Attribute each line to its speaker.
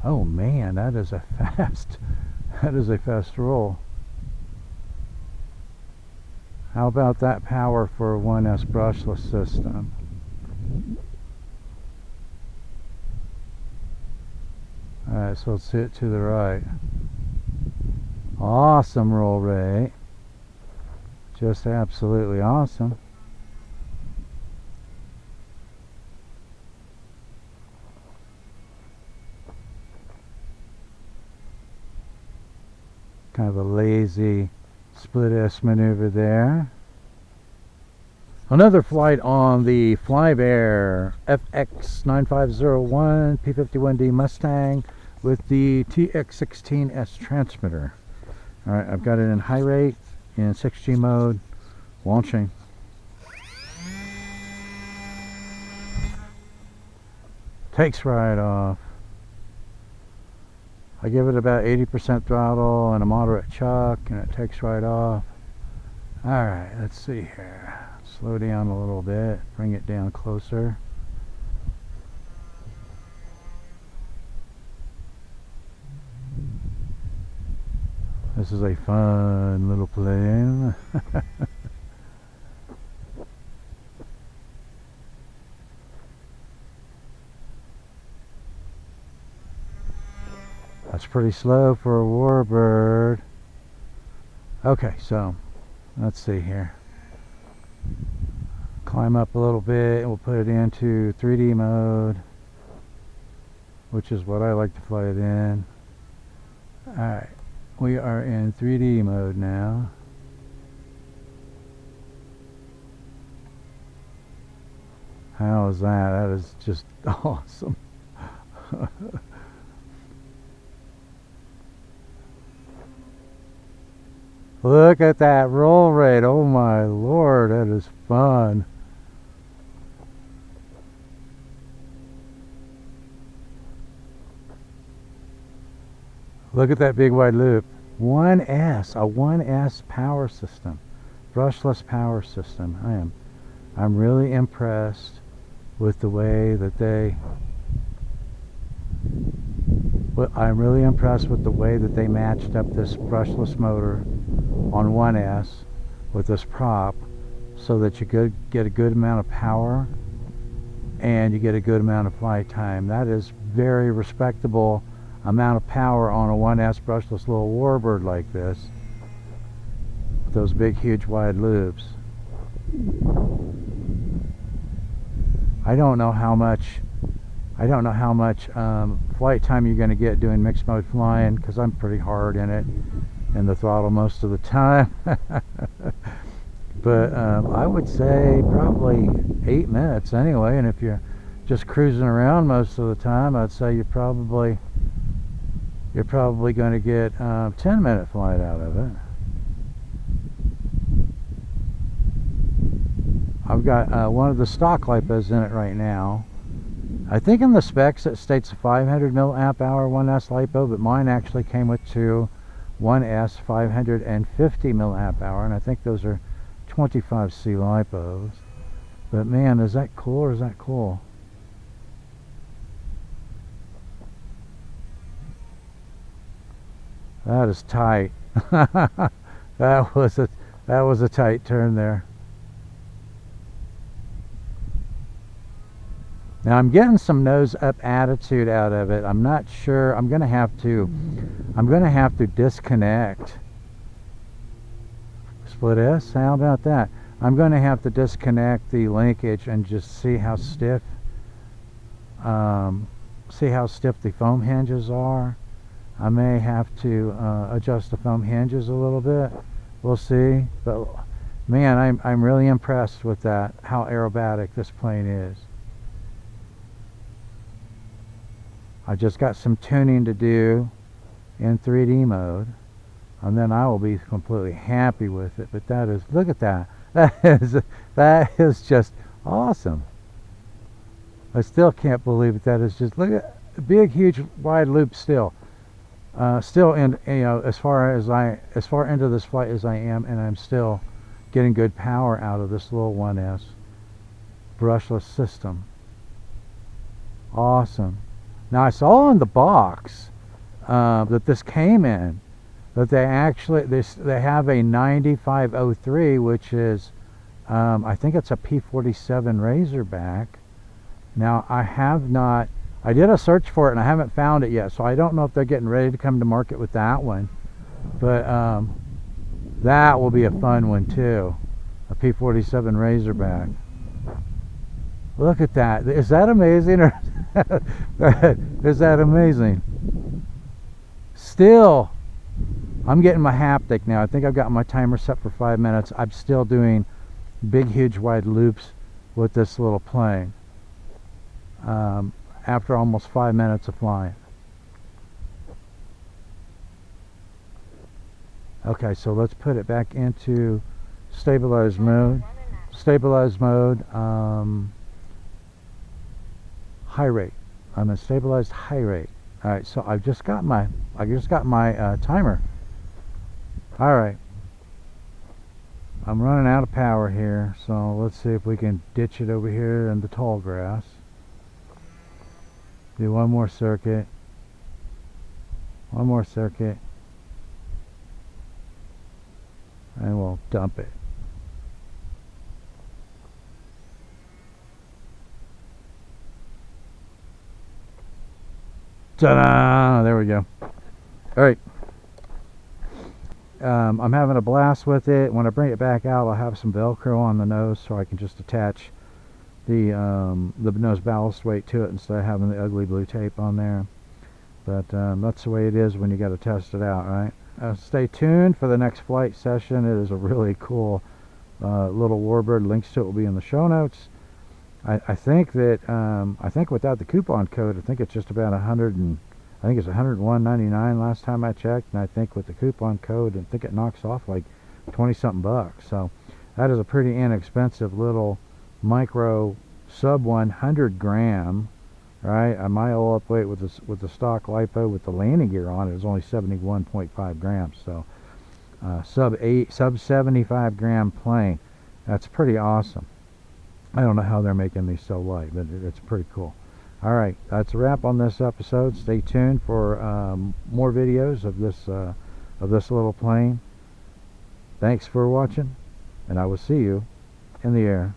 Speaker 1: Oh man, that is a fast, that is a fast roll. How about that power for a 1S brushless system? Alright, so let's see it to the right. Awesome roll rate. Just absolutely awesome. Kind of a lazy split S maneuver there. Another flight on the Flybear FX9501 P51D Mustang with the TX16S transmitter. Alright, I've got it in high rate, in 6G mode, launching. Takes right off. I give it about 80% throttle and a moderate chuck, and it takes right off. Alright, let's see here. Slow down a little bit, bring it down closer. This is a fun little plane. That's pretty slow for a Warbird. Okay, so let's see here. Climb up a little bit and we'll put it into 3D mode, which is what I like to fly it in. Alright, we are in 3D mode now. How is that? That is just awesome. Look at that roll rate. Oh my lord, that is fun. Look at that big wide loop. 1S, a 1S power system. Brushless power system. I'm really impressed with the way that they matched up this brushless motor on 1S with this prop so that you could get a good amount of power and you get a good amount of flight time. That is very respectable amount of power on a 1S brushless little Warbird like this with those big huge wide loops. I don't know how much flight time you're going to get doing mixed mode flying, because I'm pretty hard in it in the throttle most of the time. But I would say probably 8 minutes anyway, and if you're just cruising around most of the time, I'd say you're probably going to get 10-minute flight out of it. I've got one of the stock LiPos in it right now. I think in the specs it states a 500 milliamp hour 1S LiPo, but mine actually came with two 1S 550 milliamp hour, and I think those are 25C LiPos. But man, is that cool or is that cool? That is tight. That was a tight turn there. Now I'm getting some nose up attitude out of it. I'm not sure. I'm gonna have to disconnect. Split S, how about that? I'm gonna have to disconnect the linkage and just see how stiff the foam hinges are. I may have to adjust the foam hinges a little bit. We'll see. But man, I'm really impressed with that, how aerobatic this plane is. I just got some tuning to do in 3D mode, and then I will be completely happy with it. But that is, look at that. That is just awesome. I still can't believe it. That is just, look at big, huge, wide loop still. Still in, as far into this flight as I am, and I'm still getting good power out of this little 1S brushless system. Awesome. Now I saw in the box that this came in, that they actually they have a 9503, which is I think it's a P47 Razorback. Now I did a search for it and I haven't found it yet, so I don't know if they're getting ready to come to market with that one. But that will be a fun one too, a P47 Razorback. Look at that. Is that amazing? Or is that amazing? Still, I'm getting my haptic now. I think I've got my timer set for 5 minutes. I'm still doing big, huge, wide loops with this little plane after almost 5 minutes of flying. Okay, so let's put it back into stabilized mode. Stabilized mode, high rate. I'm in stabilized high rate. All right, so I just got my timer. All right, I'm running out of power here, so let's see if we can ditch it over here in the tall grass. Do one more circuit. One more circuit. And we'll dump it. Ta-da! There we go. All right. I'm having a blast with it. When I bring it back out, I'll have some Velcro on the nose so I can just attach the nose ballast weight to it instead of having the ugly blue tape on there. But that's the way it is when you got to test it out, right? Stay tuned for the next flight session. It is a really cool little Warbird. Links to it will be in the show notes. I think that I think without the coupon code, I think it's just about I think it's $101.99 last time I checked, and I think with the coupon code, I think it knocks off like 20-something bucks. So that is a pretty inexpensive little micro sub 100 gram. Right, my oil up weight with the stock lipo with the landing gear on it is only 71.5 grams. So sub 75 gram plane. That's pretty awesome. I don't know how they're making these so light, but it's pretty cool. All right, that's a wrap on this episode. Stay tuned for more videos of this little plane. Thanks for watching, and I will see you in the air.